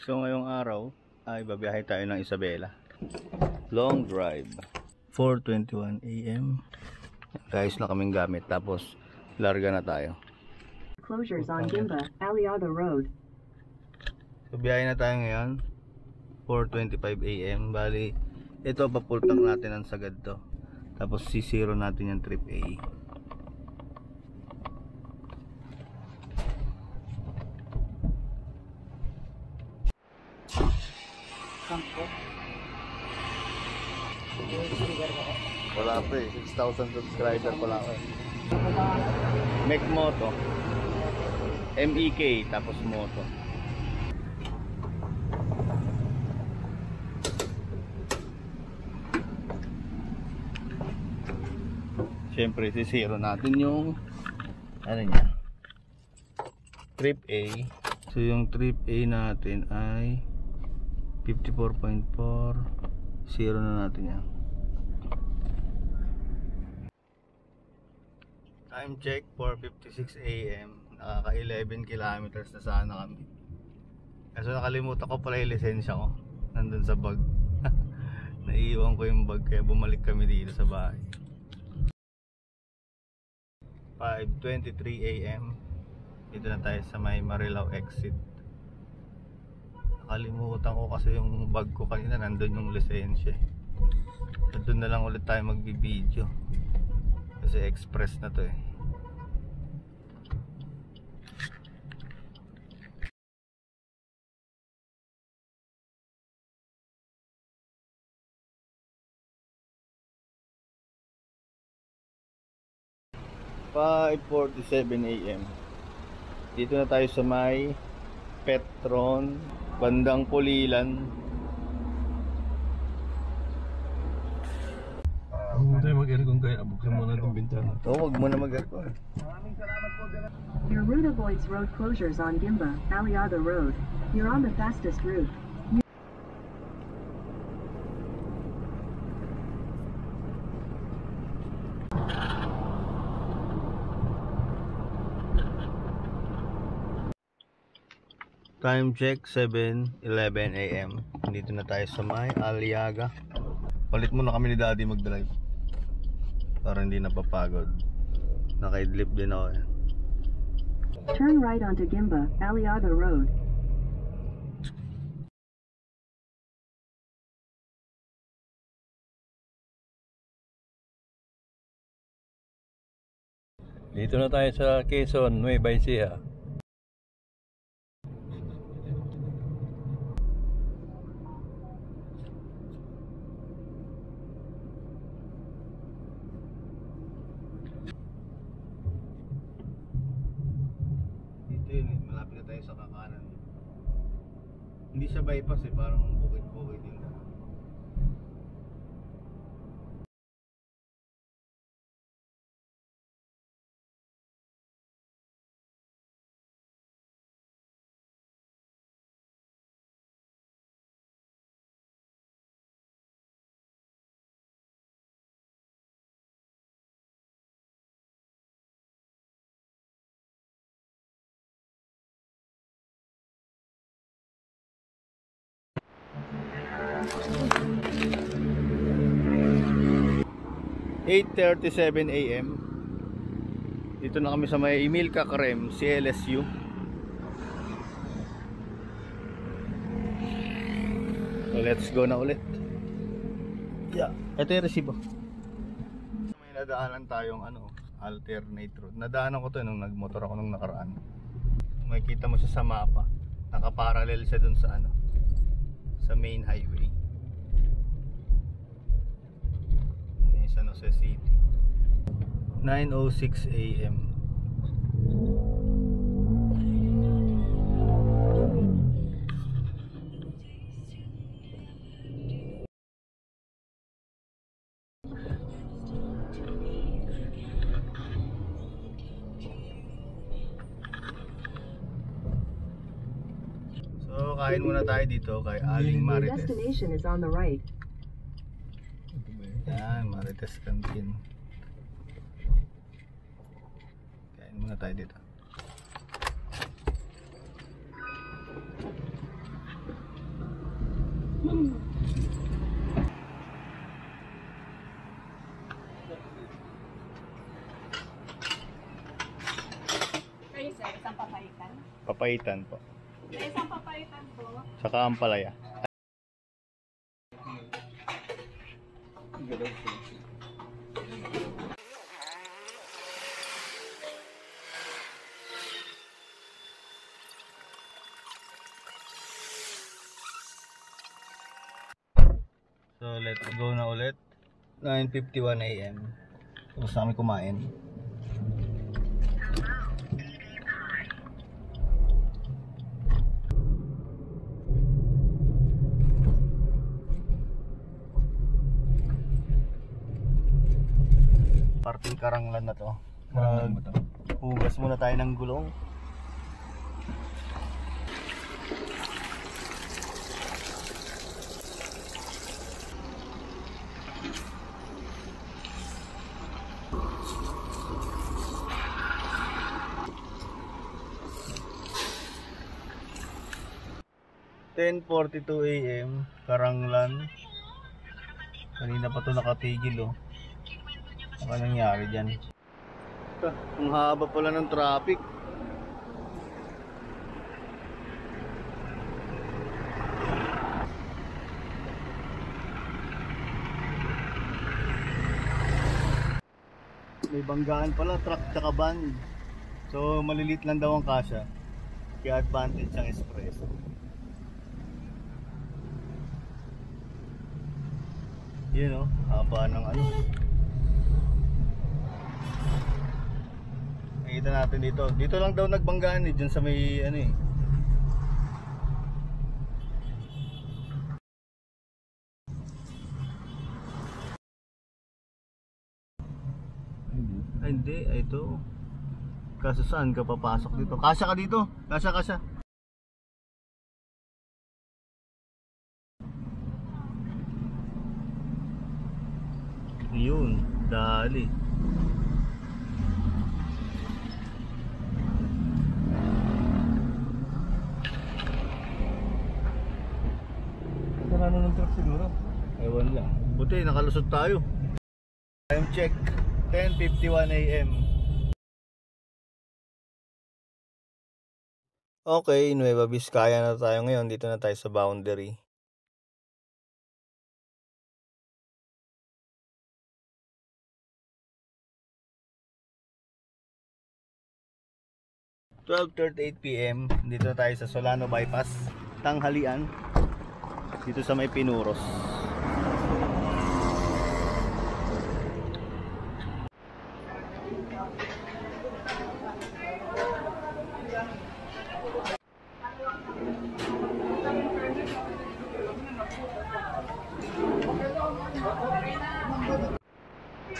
So ngayong araw ay babiyahe tayo ng Isabela. Long drive. 4:21 AM. Guys na kaming gamit tapos larga na tayo. Closures on Gimba, Aliaga Road. So biyahe na tayo ngayon. 4:25 AM. Bali ito papultak natin ang sagad to. Tapos sisiro natin yung trip A. Wala pa eh, 6,000 subscriber pa lang eh. Mek Moto MEK tapos Moto. Siyempre sisiro natin yung ano niya, trip A. So yung trip A natin ay 54.4. Zero na natin yan. Time check 4:56 AM. Nakaka 11 kilometers na sana kami. Kaso nakalimutan ko pala yung lisensya ko. Nandun sa bag. Naiiwan ko yung bag kaya bumalik kami dito sa bahay. 5:23 AM. Dito na tayo sa may Marilao exit. Nakalimutan ko kasi yung bag ko kanina, nandun yung lisensya. So doon na lang ulit tayo magbibideo kasi express na to eh. (5:47 AM) dito na tayo sa may Petron, bandang Pulilan. Huwag tayo mag-aircon kaya buksan muna itong bintana. Huwag mo na mag-aircon. Your route avoids road closures on Gimba, Aliaga Road. You're on the fastest route. Time check 7:11 AM. Dito na tayo sa may Aliaga. Palit muna kami ni Daddy mag-drive para hindi napapagod. Naka-idlip din ako yan. Turn right onto Gimba, Aliaga Road. Dito na tayo sa Quezon, Nueva Ecija. Malapit na tayo sa kakanan. Hindi siya bypass eh, parang bukid-bukid yun. (8:37 AM) dito na kami sa may Emilka Krem, CLSU. So let's go na ulit. Yeah, ito yung resibo. May nadaanan tayong alternate road. Nadaanan ko to nung nagmotor ako nung nakaraan. Makikita mo siya sa mapa. Nakaparallel siya dun sa sa main highway. San Jose City. 9:06 AM. So kain muna tayo dito kay Aling Your Marites. destination is on the right. Yan, Marites Canteen. Kain muna tayo dito. Kayo sir, isang papaitan. Papaitan po. Isang papaitan po. Tsaka ampalaya. So let's go na ulit. 9:51 AM. Tapos kami kumain. Parting Karanglan na to. Hugas muna tayo ng gulong. AM, Karanglan. Kanina pa to nakatigil oh. Ano nangyari dyan? Ang haba pala ng traffic. May banggaan pala, truck tsaka van. So malilit lang daw ang kasya. Kaya advantage ang espresso. Yun oh, haba ng ano. Nakita natin dito. Dito lang daw nagbanggaan eh, dyan sa may ano eh. Ay hindi, ay ito. Kaso saan ka papasok dito? Kasya ka dito. Kasya. Yun, dali. Ano ng truck siguro? Ewan lang. Buti, nakalusot tayo. Time check, 10:51 AM. Okay, Nueva Vizcaya na tayo ngayon. Dito na tayo sa boundary. PM. Dito na tayo sa Solano Bypass. Tanghalian. Dito sa may Pinuros.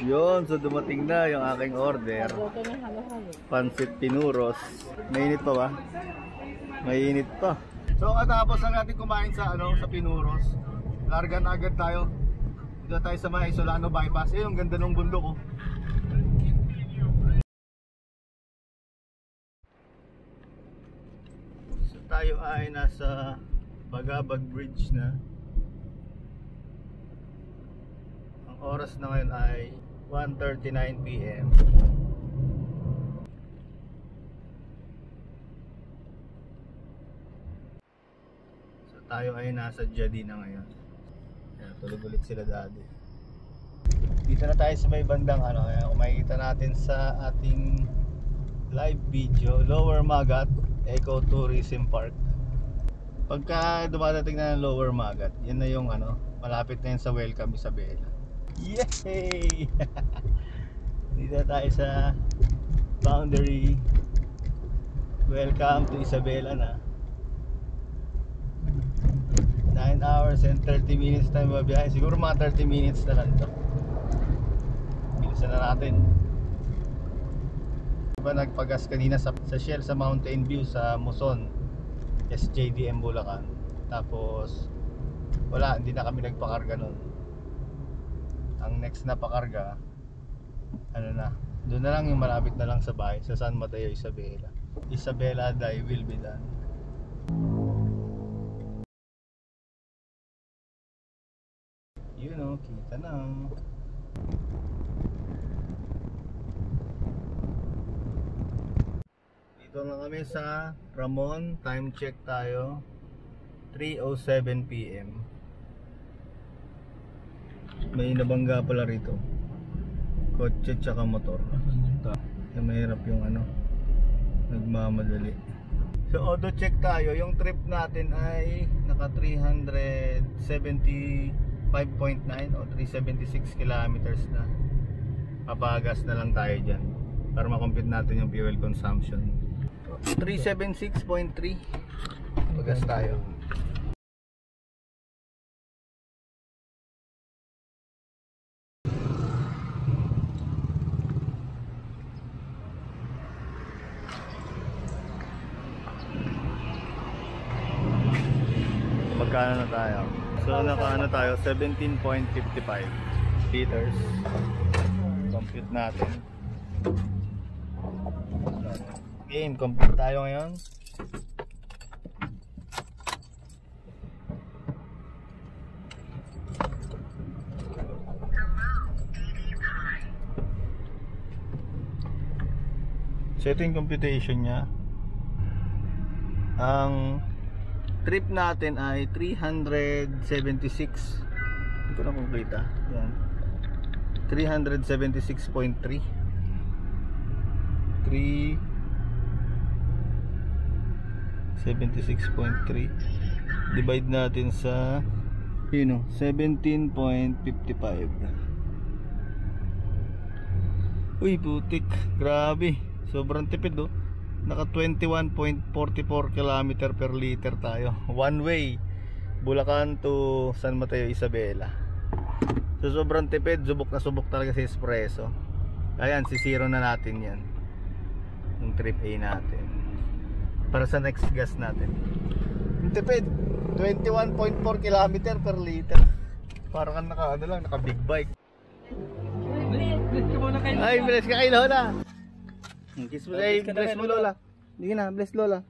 Yun, so dumating na yung aking order. Pansit Pinuros. Mainit pa ba? Mainit pa. So katapos na natin kumain sa sa Pinuros, larga na agad tayo. Dito tayo sa may Solano Bypass. Eh, yung ganda ng bundok oh. So tayo ay nasa Bagabag Bridge na. Ang oras na ngayon ay 1:39 PM. So tayo ay nasa Jadi na ngayon. Ayan, tulog ulit sila daddy. Dito na tayo sa may bandang kung makikita natin sa ating live video, Lower Magat Ecotourism Park. Pagka dumadating na ng Lower Magat, yan na yung malapit na yun sa Welcome Isabela. Yay! Dito tayo sa boundary. Welcome to Isabela na. 9 hours and 30 minutes tayo mabiyahe. Siguro mga 30 minutes na lang to. Bilisan na natin. Diba nagpagas kanina sa Shell sa Mountain View sa Muson, SJDM Bulacan. Tapos wala, hindi na kami nagpakarga nun. Ang next na pakarga doon na lang yung malapit na lang sa bahay sa San Mateo Isabela. Isabela Day will be done. Yun o, kita na. Dito na kami sa Ramon. Time check tayo. 3:07 PM. May nabangga pala rito. Kotse tsaka motor. Kaya mahirap yung ano, nagmamadali. So auto check tayo. Yung trip natin ay naka 375.9 o 376 kilometers na. Papagas na lang tayo dyan para makompute natin yung fuel consumption. 376.3 pagas tayo. Magkano na tayo? So nakaano tayo 17.55 liters. Compute natin. Game, compute tayo ngayon. So ito yung computation niya. Ang trip natin ay 376. Hindi ko na complete yan. 376.3. 376.3 divide natin sa 17.55. Uy putik, grabe, sobrang tipid oh. Naka 21.44 km per liter tayo one way, Bulacan to San Mateo Isabela. So sobrang tipid, subok na subok talaga sa espresso. Ayan, sisiro na natin yan yung trip A natin para sa next gas natin. Yung tipid 21.4 km per liter. Parang kang naka ano lang, naka big bike. Ay, bless ka kay Lola. Kiss mo, ay, bless mo Lola. Hindi na, bless Lola.